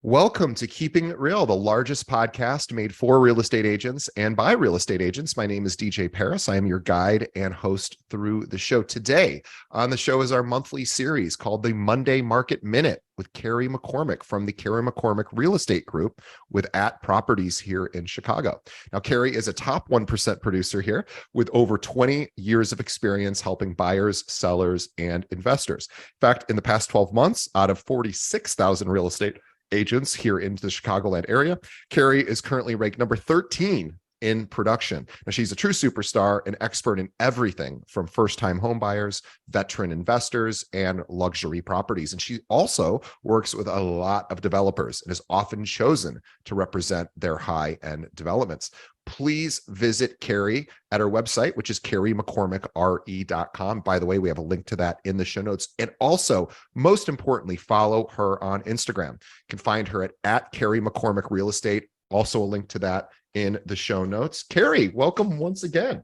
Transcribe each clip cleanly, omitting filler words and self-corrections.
Welcome to Keeping It Real, the largest podcast made for real estate agents and by real estate agents. My name is DJ Paris. I am your guide and host through the show. Today on the show is our monthly series called the Monday Market Minute with Carrie McCormick from the Carrie McCormick Real Estate Group with At Properties here in Chicago. Now, Carrie is a top 1% producer here with over 20 years of experience helping buyers, sellers, and investors. In fact, in the past 12 months, out of 46,000 real estate agents here in the Chicagoland area, Carrie is currently ranked number 13 in production. Now, she's a true superstar, an expert in everything from first-time home buyers, veteran investors, and luxury properties. And she also works with a lot of developers and is often chosen to represent their high-end developments. Please visit Carrie at her website, which is carriemccormickre.com. By the way, we have a link to that in the show notes. And also, most importantly, follow her on Instagram. You can find her at Carrie McCormick Real Estate. Also a link to that in the show notes. Carrie, welcome once again.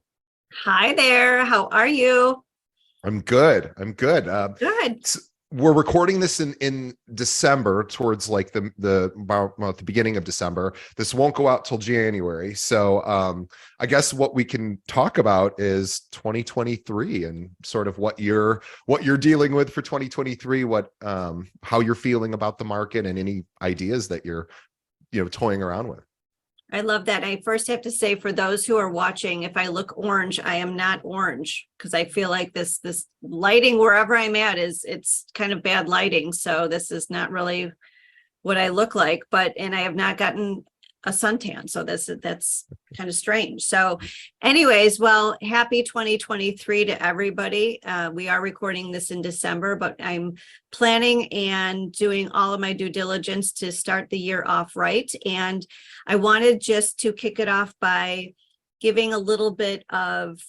Hi there. How are you? I'm good. Good. We're recording this in December, towards like the beginning of December. This won't go out till January. So I guess what we can talk about is 2023 and sort of what you're dealing with for 2023, how you're feeling about the market and any ideas that you're toying around with. I love that. I first have to say, for those who are watching, if I look orange, I am not orange, because I feel like this lighting wherever I'm at it's kind of bad lighting. So this is not really what I look like, and I have not gotten a suntan. So that's kind of strange. So anyways, well, happy 2023 to everybody. We are recording this in December, but I'm planning and doing all of my due diligence to start the year off right. And I wanted just to kick it off by giving a little bit of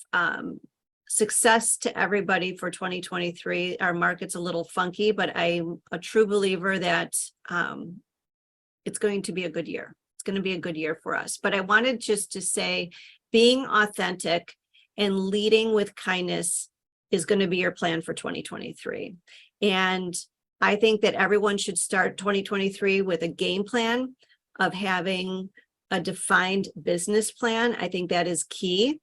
success to everybody for 2023. Our market's a little funky, but I'm a true believer that it's going to be a good year. It's going to be a good year for us. But I wanted just to say, being authentic and leading with kindness is going to be your plan for 2023. And I think that everyone should start 2023 with a game plan of having a defined business plan. I think that is key.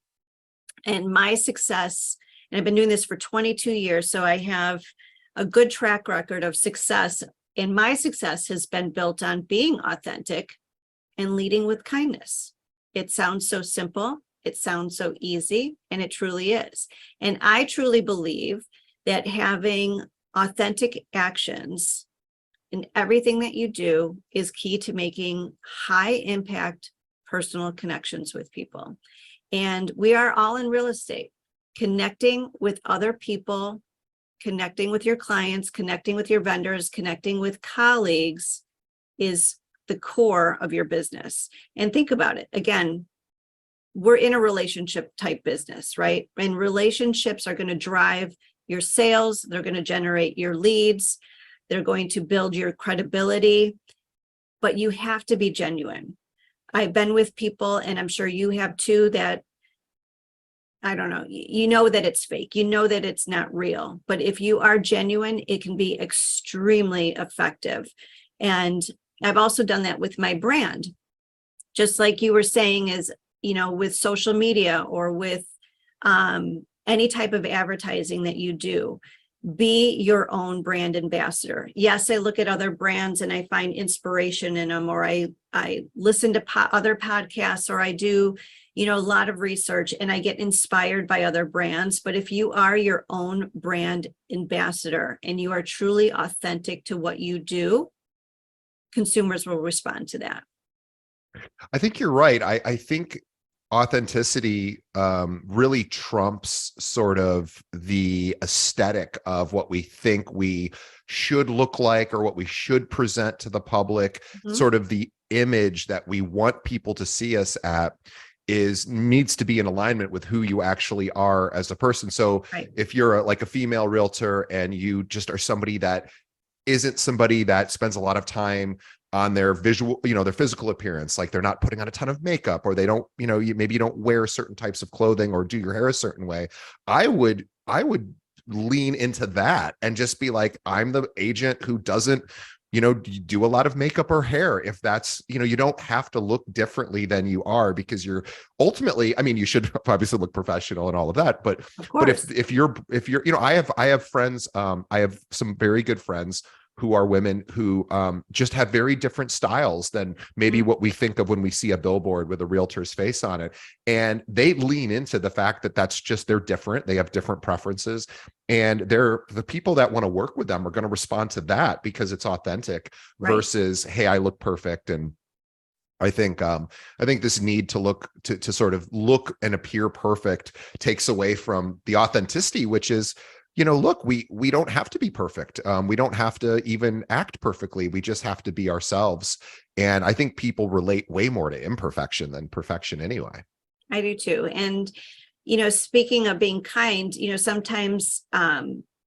And my success, and I've been doing this for 22 years, so I have a good track record of success. And my success has been built on being authentic and leading with kindness. It sounds so simple, it sounds so easy, and it truly is. And I truly believe that having authentic actions in everything that you do is key to making high impact personal connections with people. And we are all in real estate. Connecting with other people, connecting with your clients, connecting with your vendors, connecting with colleagues is the core of your business. And think about it. Again, we're in a relationship type business, right? And relationships are going to drive your sales. They're going to generate your leads. They're going to build your credibility, but you have to be genuine. I've been with people, and I'm sure you have too, that, I don't know, you know that it's fake, you know that it's not real, but if you are genuine, it can be extremely effective. And I've also done that with my brand, just like you were saying, is, with social media or with any type of advertising that you do. Be your own brand ambassador. Yes, I look at other brands and I find inspiration in them, or I listen to other podcasts, or I do, a lot of research and I get inspired by other brands. But if you are your own brand ambassador and you are truly authentic to what you do, consumers will respond to that. I think you're right. I think authenticity really trumps sort of the aesthetic of what we think we should look like or what we should present to the public. Sort of the image that we want people to see us at needs to be in alignment with who you actually are as a person. So if you're like a female realtor and you just are somebody that isn't somebody that spends a lot of time on their visual, their physical appearance, like they're not putting on a ton of makeup, or they don't, maybe you don't wear certain types of clothing or do your hair a certain way. I would lean into that and just be like, I'm the agent who doesn't you do a lot of makeup or hair. If that's, you don't have to look differently than you are, because you're ultimately, I mean, you should obviously look professional and all of that, but Of but course. if you're, I have friends, I have some very good friends who are women who just have very different styles than maybe Mhm. what we think of when we see a billboard with a realtor's face on it. And they lean into the fact that that's just, they're different. They have different preferences. And the people that want to work with them are going to respond to that because it's authentic Right. versus, hey, I look perfect. And I think this need to look to sort of look and appear perfect takes away from the authenticity, which is, look, we don't have to be perfect. We don't have to even act perfectly. We just have to be ourselves. And I think people relate way more to imperfection than perfection anyway. I do too. And, speaking of being kind, sometimes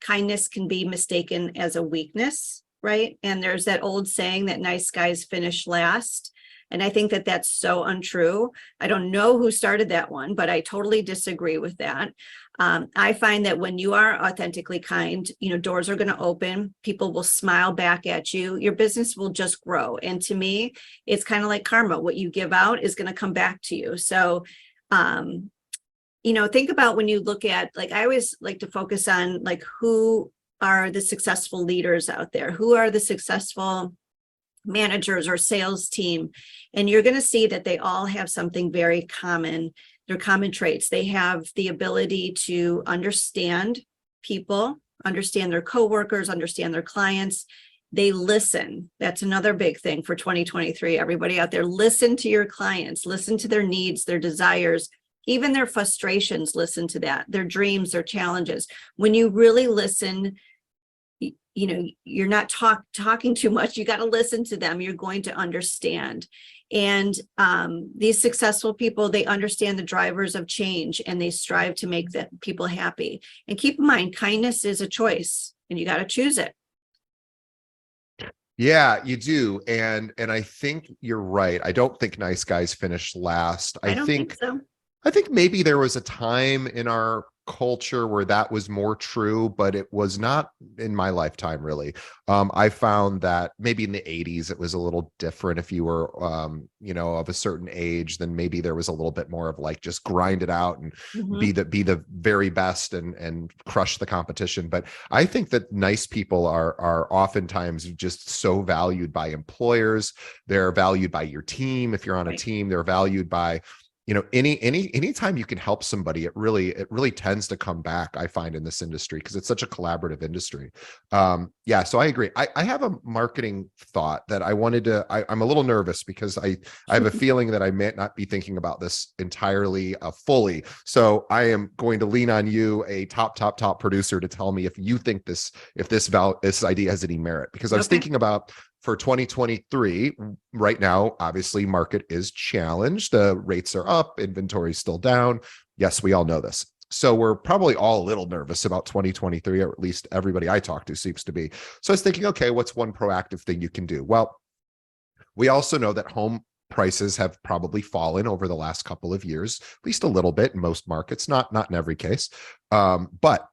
kindness can be mistaken as a weakness, right? And there's that old saying that nice guys finish last. And I think that that's so untrue. I don't know who started that one, but I totally disagree with that. I find that when you are authentically kind, doors are going to open, people will smile back at you, your business will just grow. And to me, it's kind of like karma. What you give out is going to come back to you. So, um, think about when you look at, like, I always like to focus on, like, who are the successful leaders out there? Who are the successful managers or sales team? And you're going to see that they all have something very common. They're common traits. They have the ability to understand people, understand their coworkers, understand their clients. They listen. That's another big thing for 2023. Everybody out there, listen to your clients, listen to their needs, their desires, even their frustrations. Listen to that, their dreams, their challenges. When you really listen, you're not talking too much. You got to listen to them. You're going to understand. And these successful people, they understand the drivers of change and they strive to make the people happy. And keep in mind, kindness is a choice and you got to choose it. Yeah, you do. And I think you're right. I don't think nice guys finish last. I don't think so. I think maybe there was a time in our culture where that was more true, but it was not in my lifetime, really. I found that maybe in the 80s, it was a little different. If you were, of a certain age, then maybe there was a little bit more of like, just grind it out and Mhm. be the very best and crush the competition. But I think that nice people are oftentimes just so valued by employers. They're valued by your team. If you're on a Right. team, they're valued by, anytime you can help somebody, it really tends to come back, I find, in this industry, because it's such a collaborative industry. Yeah, so I agree. I have a marketing thought that I wanted to, I'm a little nervous because I have a feeling that I may not be thinking about this entirely fully. So I am going to lean on you, a top producer, to tell me if you think this idea has any merit, because I was Okay. thinking about, for 2023, right now, obviously, market is challenged. The rates are up, inventory is still down. Yes, we all know this. So we're probably all a little nervous about 2023, or at least everybody I talk to seems to be. So I was thinking, okay, what's one proactive thing you can do? Well, we also know that home prices have probably fallen over the last couple of years, at least a little bit in most markets, not in every case. But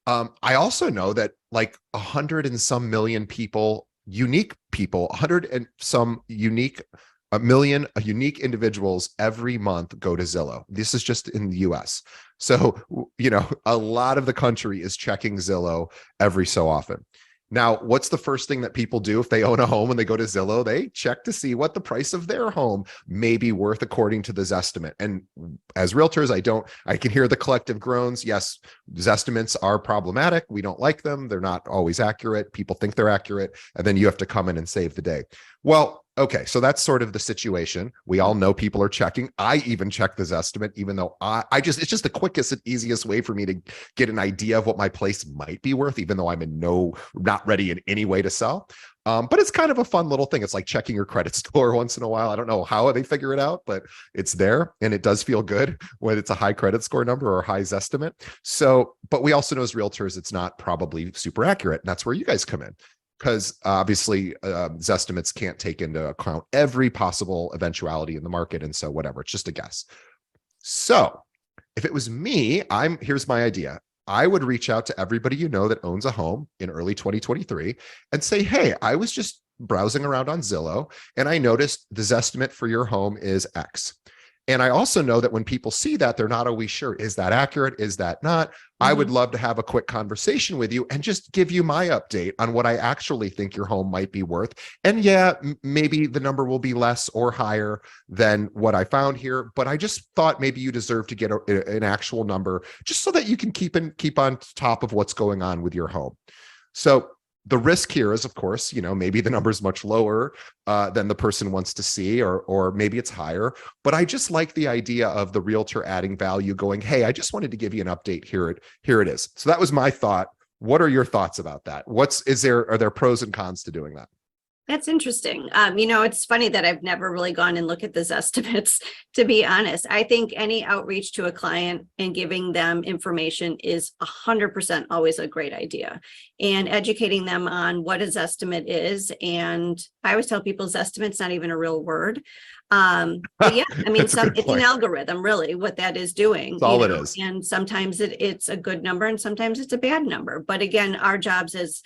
I also know that like 100 and some million people, unique people, 100 and some unique, a million unique individuals every month go to Zillow. This is just in the US. So, a lot of the country is checking Zillow every so often. Now, what's the first thing that people do if they own a home and they go to Zillow? They check to see what the price of their home may be worth according to this estimate. And as realtors, I can hear the collective groans. Yes, Zestimates are problematic. We don't like them. They're not always accurate. People think they're accurate. And then you have to come in and save the day. Well, okay, so that's sort of the situation. We all know people are checking. I even check this estimate, even though it's just the quickest and easiest way for me to get an idea of what my place might be worth, even though not ready in any way to sell. But it's kind of a fun little thing. It's like checking your credit score once in a while. I don't know how they figure it out, but it's there, and it does feel good when it's a high credit score number or a high estimate. So, but we also know as realtors, it's not probably super accurate. And that's where you guys come in, because obviously Zestimates can't take into account every possible eventuality in the market. And so whatever, it's just a guess. So if it was me, here's my idea. I would reach out to everybody you know that owns a home in early 2023 and say, hey, I was just browsing around on Zillow and I noticed the Zestimate for your home is X. And I also know that when people see that, they're not always sure, is that accurate? Is that not? I would love to have a quick conversation with you and just give you my update on what I actually think your home might be worth. And yeah, maybe the number will be less or higher than what I found here, but I just thought maybe you deserve to get an actual number just so that you can keep on top of what's going on with your home. So the risk here is, of course, maybe the number is much lower than the person wants to see, or maybe it's higher. But I just like the idea of the realtor adding value, going, hey, I just wanted to give you an update. Here it is. So that was my thought. What are your thoughts about that? Are there pros and cons to doing that? That's interesting. It's funny that I've never really gone and looked at those estimates, to be honest. I think any outreach to a client and giving them information is 100% always a great idea. And educating them on what a Zestimate is. And I always tell people Zestimate's not even a real word. But yeah, I mean, it's an algorithm, really, what that is doing. That's all it is. And sometimes it's a good number and sometimes it's a bad number. But again, our jobs as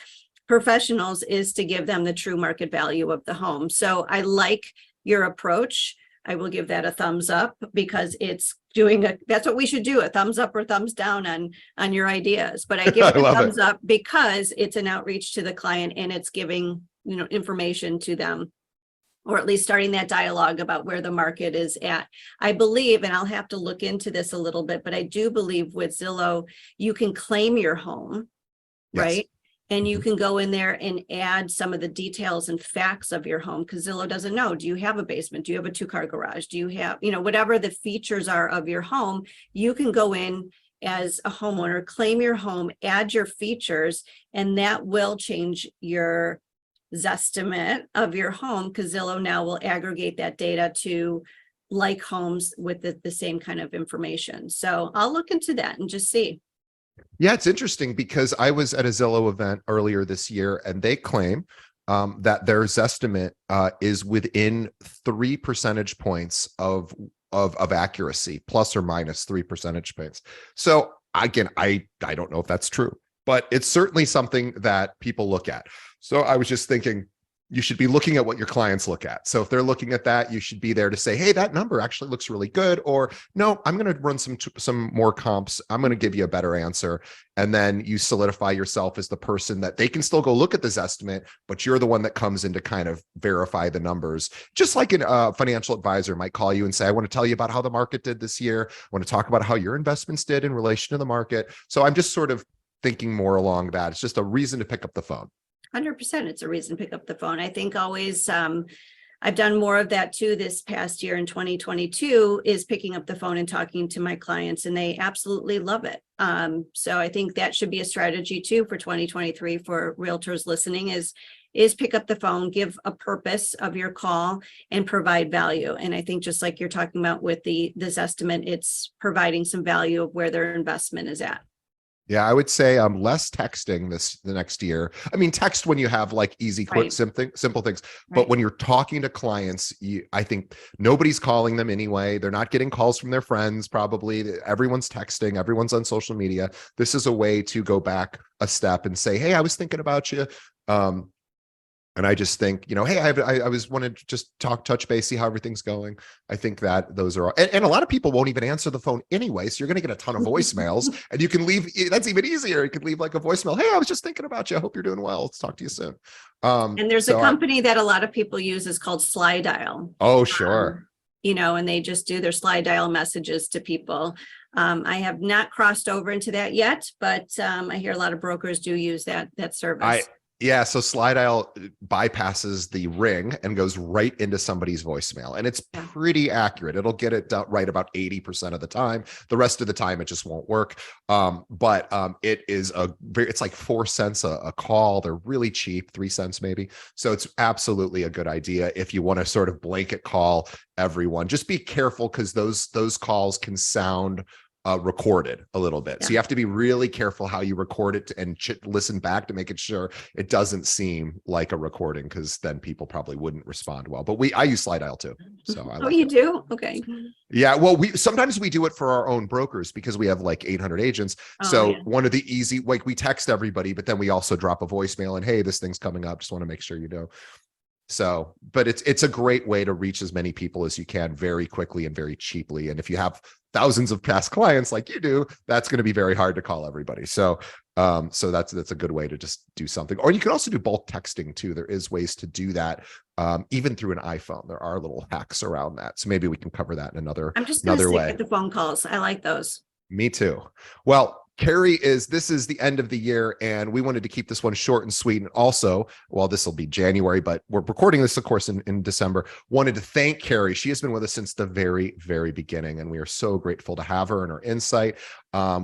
professionals is to give them the true market value of the home. So I like your approach. I will give that a thumbs up because it's that's what we should do, a thumbs up or thumbs down on your ideas. But I give it a thumbs up because it's an outreach to the client and it's giving, information to them, or at least starting that dialogue about where the market is at. I believe, and I'll have to look into this a little bit, but I do believe with Zillow, you can claim your home, right? And you can go in there and add some of the details and facts of your home, because Zillow doesn't know. Do you have a basement? Do you have a 2-car garage? Do you have, whatever the features are of your home, you can go in as a homeowner, claim your home, add your features, and that will change your Zestimate of your home, because Zillow now will aggregate that data to like homes with the same kind of information. So I'll look into that and just see. Yeah, it's interesting because I was at a Zillow event earlier this year, and they claim that their Zestimate is within 3 percentage points of accuracy, plus or minus 3 percentage points. So again, I don't know if that's true, but it's certainly something that people look at. So I was just thinking, you should be looking at what your clients look at. So if they're looking at that, you should be there to say, hey, that number actually looks really good. Or no, I'm going to run some more comps. I'm going to give you a better answer. And then you solidify yourself as the person that they can still go look at this estimate, but you're the one that comes in to kind of verify the numbers. Just like a financial advisor might call you and say, I want to tell you about how the market did this year. I want to talk about how your investments did in relation to the market. So I'm just sort of thinking more along that. It's just a reason to pick up the phone. 100%. It's a reason to pick up the phone. I think always, I've done more of that too this past year in 2022, is picking up the phone and talking to my clients, and they absolutely love it. So I think that should be a strategy too for 2023 for realtors listening is pick up the phone, give a purpose of your call, and provide value. And I think just like you're talking about with this estimate, it's providing some value of where their investment is at. Yeah, I would say less texting the next year. I mean, text when you have like easy, quick, simple things. But when you're talking to clients, I think nobody's calling them anyway. They're not getting calls from their friends, probably. Everyone's texting. Everyone's on social media. This is a way to go back a step and say, hey, I was thinking about you. And I just think, hey, I was wanted to just touch base, see how everything's going. I think that those are all, and a lot of people won't even answer the phone anyway. So you're going to get a ton of voicemails, and you can leave. That's even easier. You could leave like a voicemail. Hey, I was just thinking about you. I hope you're doing well. Let's talk to you soon. And there's a company that a lot of people use is called Slide Dial. Oh, sure. And they just do their Slide Dial messages to people. I have not crossed over into that yet, but I hear a lot of brokers do use that service. Yeah, so Slide Dial bypasses the ring and goes right into somebody's voicemail, and it's pretty accurate. It'll get it right about 80% of the time. The rest of the time, it just won't work. But it is it's like 4 cents a call. They're really cheap, 3 cents maybe. So it's absolutely a good idea if you want to sort of blanket call everyone. Just be careful, because those calls can sound recorded a little bit. Yeah. So you have to be really careful how you record it and listen back to make it sure it doesn't seem like a recording, because then people probably wouldn't respond well. But I use Slide Dial too. So I like you it. do? Okay. Yeah, well, sometimes we do it for our own brokers because we have like 800 agents. So Yeah. one of the easy, like we text everybody, but then we also drop a voicemail and, hey, this thing's coming up. Just want to make sure you know. So, but it's a great way to reach as many people as you can very quickly and very cheaply. And if you have thousands of past clients like you do, that's going to be very hard to call everybody. So, so that's a good way to just do something. Or you can also do bulk texting too. There is ways to do that, even through an iPhone. There are little hacks around that. So maybe we can cover that in another I'm just going to stick way. with the phone calls. I like those. Me too. Well, Carrie, this is the end of the year, and we wanted to keep this one short and sweet. And also, well, this will be January, but we're recording this, of course, in December. Wanted to thank Carrie. She has been with us since the very, very beginning, and we are so grateful to have her and her insight.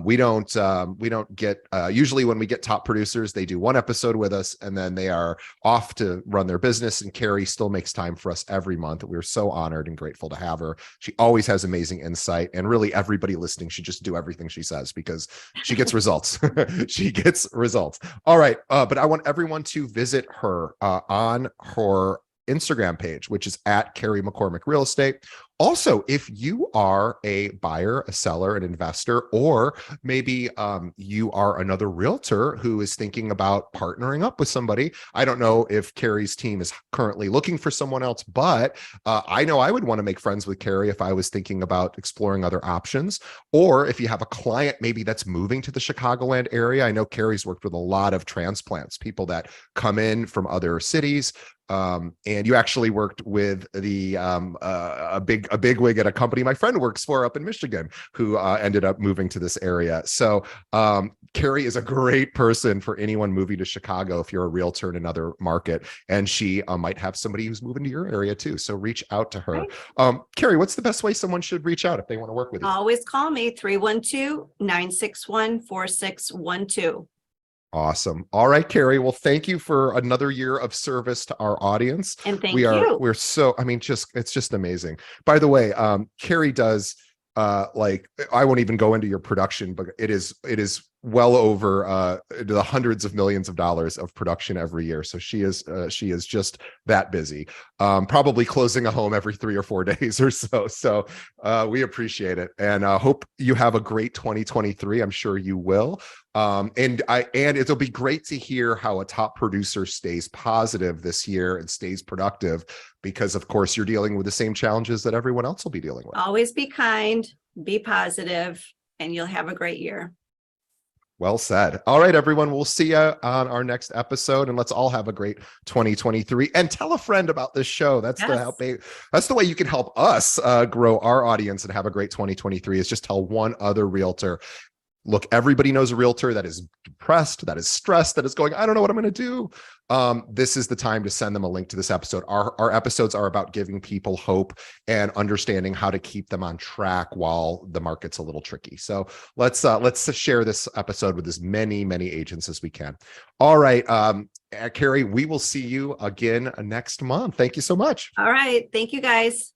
We don't get usually when we get top producers, they do one episode with us and then they are off to run their business. And Carrie still makes time for us every month. We're so honored and grateful to have her. She always has amazing insight, and really everybody listening should just do everything she says, because she gets results. She gets results. All right. But I want everyone to visit her on her Instagram page, which is at Carrie McCormick Real Estate. Also, if you are a buyer, a seller, an investor, or maybe you are another realtor who is thinking about partnering up with somebody. I don't know if Carrie's team is currently looking for someone else, but I know I would want to make friends with Carrie if I was thinking about exploring other options. Or if you have a client maybe that's moving to the Chicagoland area. I know Carrie's worked with a lot of transplants, people that come in from other cities. And you actually worked with a big wig at a company my friend works for up in Michigan, who ended up moving to this area. So Carrie is a great person for anyone moving to Chicago if you're a realtor in another market, and she might have somebody who's moving to your area too. So reach out to her. Right. Carrie, what's the best way someone should reach out if they want to work with you? Always call me 312-961-4612. Awesome. All right, Carrie. Well, thank you for another year of service to our audience. And thank you. We're so, I mean, it's just amazing. By the way, Carrie does like, I won't even go into your production, but it is well over the hundreds of millions of dollars of production every year. So she is just that busy, probably closing a home every 3 or 4 days or so. So we appreciate it, and hope you have a great 2023. I'm sure you will. And it'll be great to hear how a top producer stays positive this year and stays productive, because of course you're dealing with the same challenges that everyone else will be dealing with. Always be kind, be positive, and you'll have a great year. Well said. All right, everyone. We'll see you on our next episode, and let's all have a great 2023. And tell a friend about this show. That's that's the way you can help us grow our audience and have a great 2023. Is just tell one other realtor. Look, everybody knows a realtor that is depressed, that is stressed, that is going, I don't know what I'm going to do. This is the time to send them a link to this episode. Our episodes are about giving people hope and understanding how to keep them on track while the market's a little tricky. So let's share this episode with as many agents as we can. All right, Carrie, we will see you again next month. Thank you so much. All right. Thank you, guys.